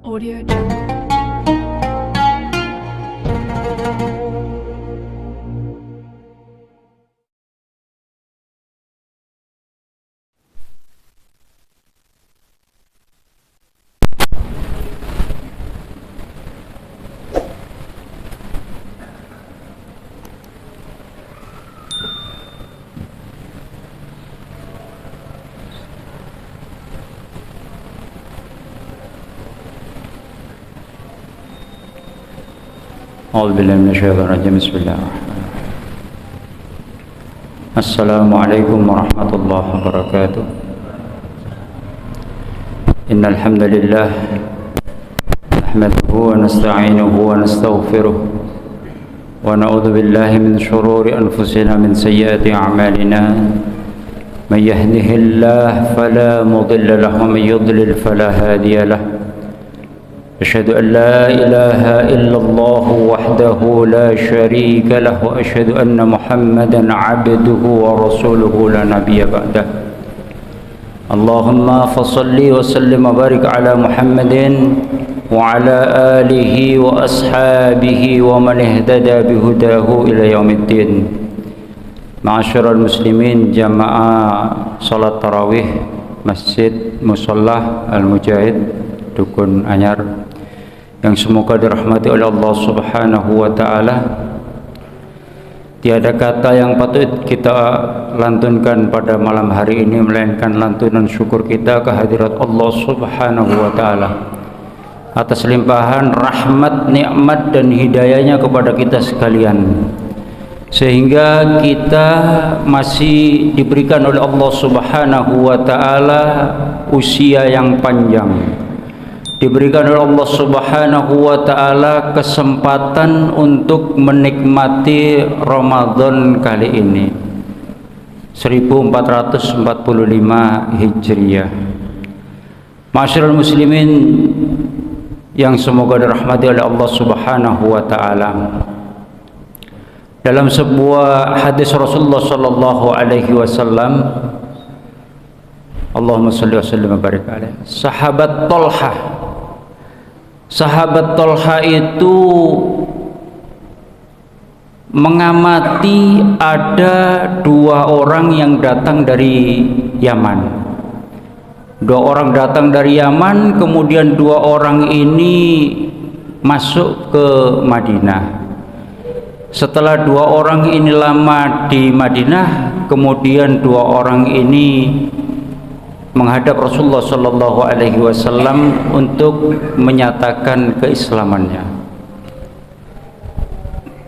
Audio Jungle. أعوذ بالله من الشيطان الرجيم بسم الله الرحمن الرحيم السلام عليكم ورحمة الله وبركاته إن الحمد لله نحمده ونستعينه ونستغفره ونعوذ بالله من شرور أنفسنا من سيئات أعمالنا من يهده الله فلا مضل له ومن يضلل فلا هادي له أشهد أن لا إله إلا الله وحده لا شريك له وأشهد أن محمدا عبده ورسوله لا نبي بعده اللهم فصل وسلم وبارك على محمد وعلى آله وأصحابه ومن اهتدى بهداه إلى يوم الدين معاشر المسلمين جماعة صلاة tarawih Masjid Musholah Al-Mujahid Dukun Anyar yang semoga dirahmati oleh Allah Subhanahu wa Ta'ala. Tiada kata yang patut kita lantunkan pada malam hari ini melainkan lantunan syukur kita kehadirat Allah Subhanahu wa Ta'ala atas limpahan rahmat, nikmat dan hidayahnya kepada kita sekalian, sehingga kita masih diberikan oleh Allah Subhanahu wa Ta'ala usia yang panjang, diberikan oleh Allah Subhanahu wa Ta'ala kesempatan untuk menikmati Ramadan kali ini 1445 Hijriah. Masyarul muslimin yang semoga dirahmati oleh Allah Subhanahu wa Ta'ala, dalam sebuah hadis Rasulullah sallallahu alaihi wasallam, Allahumma shalli wa sallim wa barik alaihi, Sahabat Tolha itu mengamati ada dua orang yang datang dari Yaman. Dua orang datang dari Yaman, kemudian dua orang ini masuk ke Madinah. Setelah dua orang ini lama di Madinah, kemudian dua orang ini menghadap Rasulullah sallallahu alaihi wasallam untuk menyatakan keislamannya.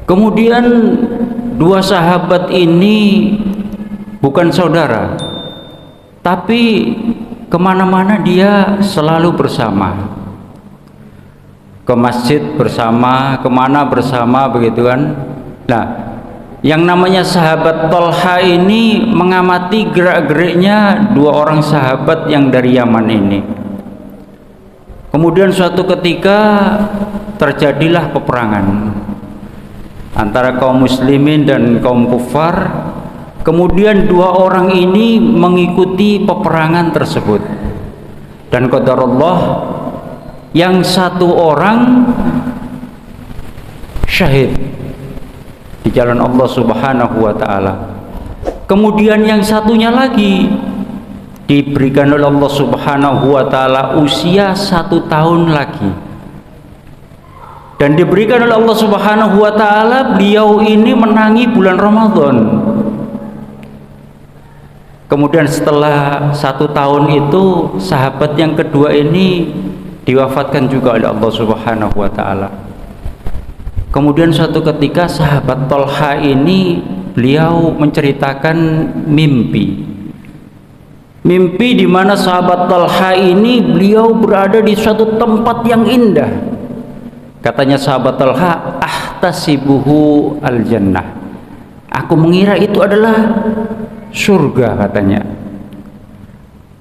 Kemudian dua sahabat ini bukan saudara, tapi kemana-mana dia selalu bersama, ke masjid bersama, kemana bersama, begitu kan. Nah, yang namanya sahabat Tolha ini mengamati gerak-geriknya dua orang sahabat yang dari Yaman ini. Kemudian suatu ketika terjadilah peperangan antara kaum muslimin dan kaum kufar. Kemudian dua orang ini mengikuti peperangan tersebut, dan qadarullah yang satu orang syahid di jalan Allah Subhanahu wa Ta'ala. Kemudian yang satunya lagi diberikan oleh Allah Subhanahu wa Ta'ala usia 1 tahun lagi, dan diberikan oleh Allah Subhanahu wa Ta'ala beliau ini menangi bulan Ramadan. Kemudian setelah 1 tahun itu sahabat yang kedua ini diwafatkan juga oleh Allah Subhanahu wa Ta'ala. Kemudian suatu ketika sahabat Tolha ini beliau menceritakan mimpi di mana sahabat Tolha ini beliau berada di suatu tempat yang indah. Katanya sahabat Tolha, ahtasibuhu al-jannah, aku mengira itu adalah surga, katanya.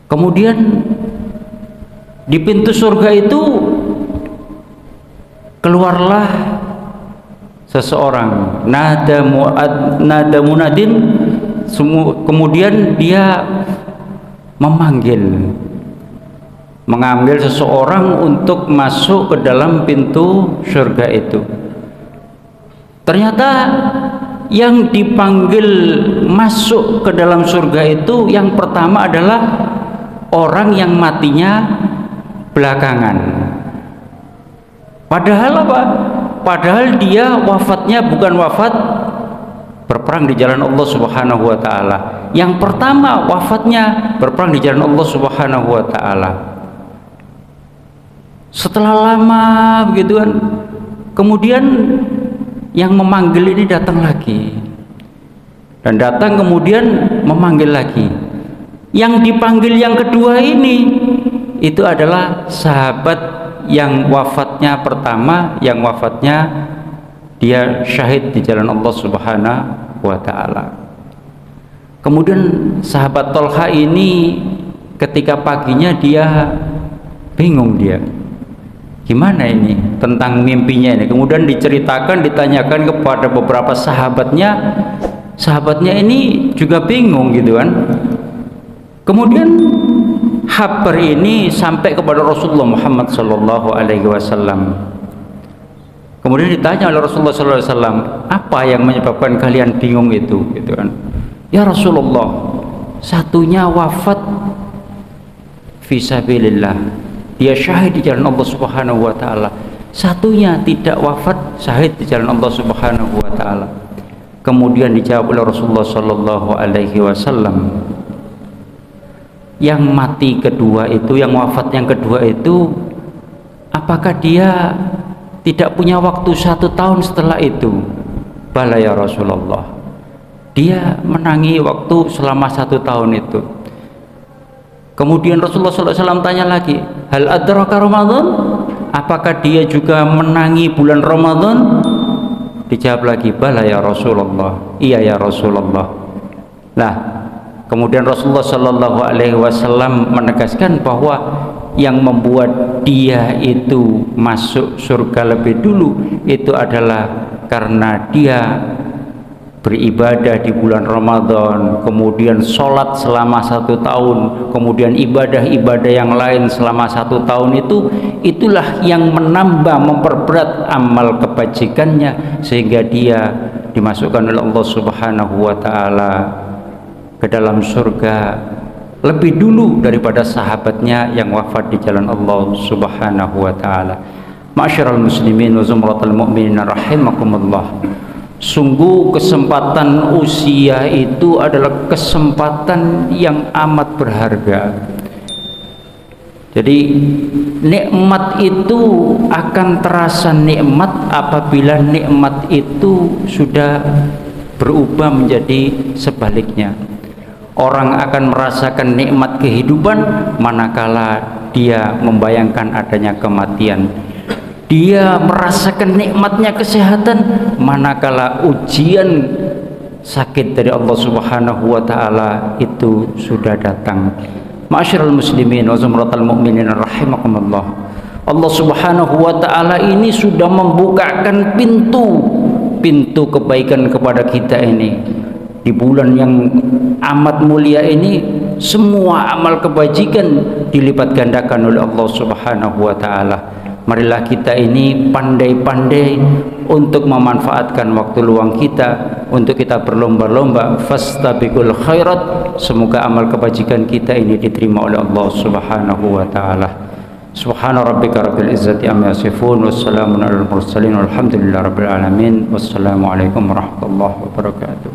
Kemudian di pintu surga itu keluarlah seseorang, nada munadin, kemudian dia memanggil mengambil seseorang untuk masuk ke dalam pintu surga itu. Ternyata yang dipanggil masuk ke dalam surga itu yang pertama adalah orang yang matinya belakangan. Padahal apa? Padahal dia wafatnya bukan wafat berperang di jalan Allah Subhanahu wa taala. Yang pertama wafatnya berperang di jalan Allah Subhanahu wa taala. Setelah lama begitu kan, kemudian yang memanggil ini datang lagi, dan datang kemudian memanggil lagi. Yang dipanggil yang kedua ini itu adalah sahabat yang wafatnya pertama, yang wafatnya dia syahid di jalan Allah Subhanahu wa taala. Kemudian sahabat Tolha ini ketika paginya dia bingung, dia gimana ini tentang mimpinya ini. Kemudian diceritakan, ditanyakan kepada beberapa sahabatnya, sahabatnya ini juga bingung gitu kan. Kemudian kabar ini sampai kepada Rasulullah Muhammad sallallahu alaihi wasallam. Kemudian ditanya oleh Rasulullah sallallahu alaihi wasallam, apa yang menyebabkan kalian bingung itu gitu kan. Ya Rasulullah, satunya wafat fisabilillah, dia syahid di jalan Allah Subhanahu wa taala. Satunya tidak wafat, syahid di jalan Allah Subhanahu wa taala. Kemudian dijawab oleh Rasulullah sallallahu alaihi wasallam, yang mati kedua itu, yang wafat yang kedua itu, apakah dia tidak punya waktu 1 tahun setelah itu? Bala ya Rasulullah, dia menangi waktu selama 1 tahun itu. Kemudian Rasulullah SAW tanya lagi, hal adraka Ramadan? Apakah dia juga menangi bulan Ramadan? Dijawab lagi, bala ya Rasulullah, iya ya Rasulullah. Nah, kemudian Rasulullah Sallallahu Alaihi Wasallam menegaskan bahwa yang membuat dia itu masuk surga lebih dulu itu adalah karena dia beribadah di bulan Ramadan, kemudian sholat selama 1 tahun, kemudian ibadah-ibadah yang lain selama 1 tahun itu, itulah yang menambah, memperberat amal kebajikannya sehingga dia dimasukkan oleh Allah Subhanahu wa taala ke dalam surga lebih dulu daripada sahabatnya yang wafat di jalan Allah Subhanahu wa taala. Ma'asyiral muslimin wa zumratal mu'minin rahimakumullah. Sungguh kesempatan usia itu adalah kesempatan yang amat berharga. Jadi nikmat itu akan terasa nikmat apabila nikmat itu sudah berubah menjadi sebaliknya. Orang akan merasakan nikmat kehidupan manakala dia membayangkan adanya kematian. Dia merasakan nikmatnya kesehatan manakala ujian sakit dari Allah Subhanahu wa taala itu sudah datang. Ma'asyiral muslimin wa zumratal mu'minin rahimakumullah. Allah Subhanahu wa taala ini sudah membukakan pintu kebaikan kepada kita ini. Di bulan yang amat mulia ini, semua amal kebajikan dilipat gandakan oleh Allah Subhanahu wa taala. Marilah kita ini pandai-pandai untuk memanfaatkan waktu luang kita, untuk kita berlomba-lomba fastabiqul khairat. Semoga amal kebajikan kita ini diterima oleh Allah Subhanahu wa taala. Subhana rabbika rabbil izzati amma yasifun, wassalamun alal mursalin, walhamdulillahi rabbil alamin. Wassalamualaikum warahmatullahi wabarakatuh.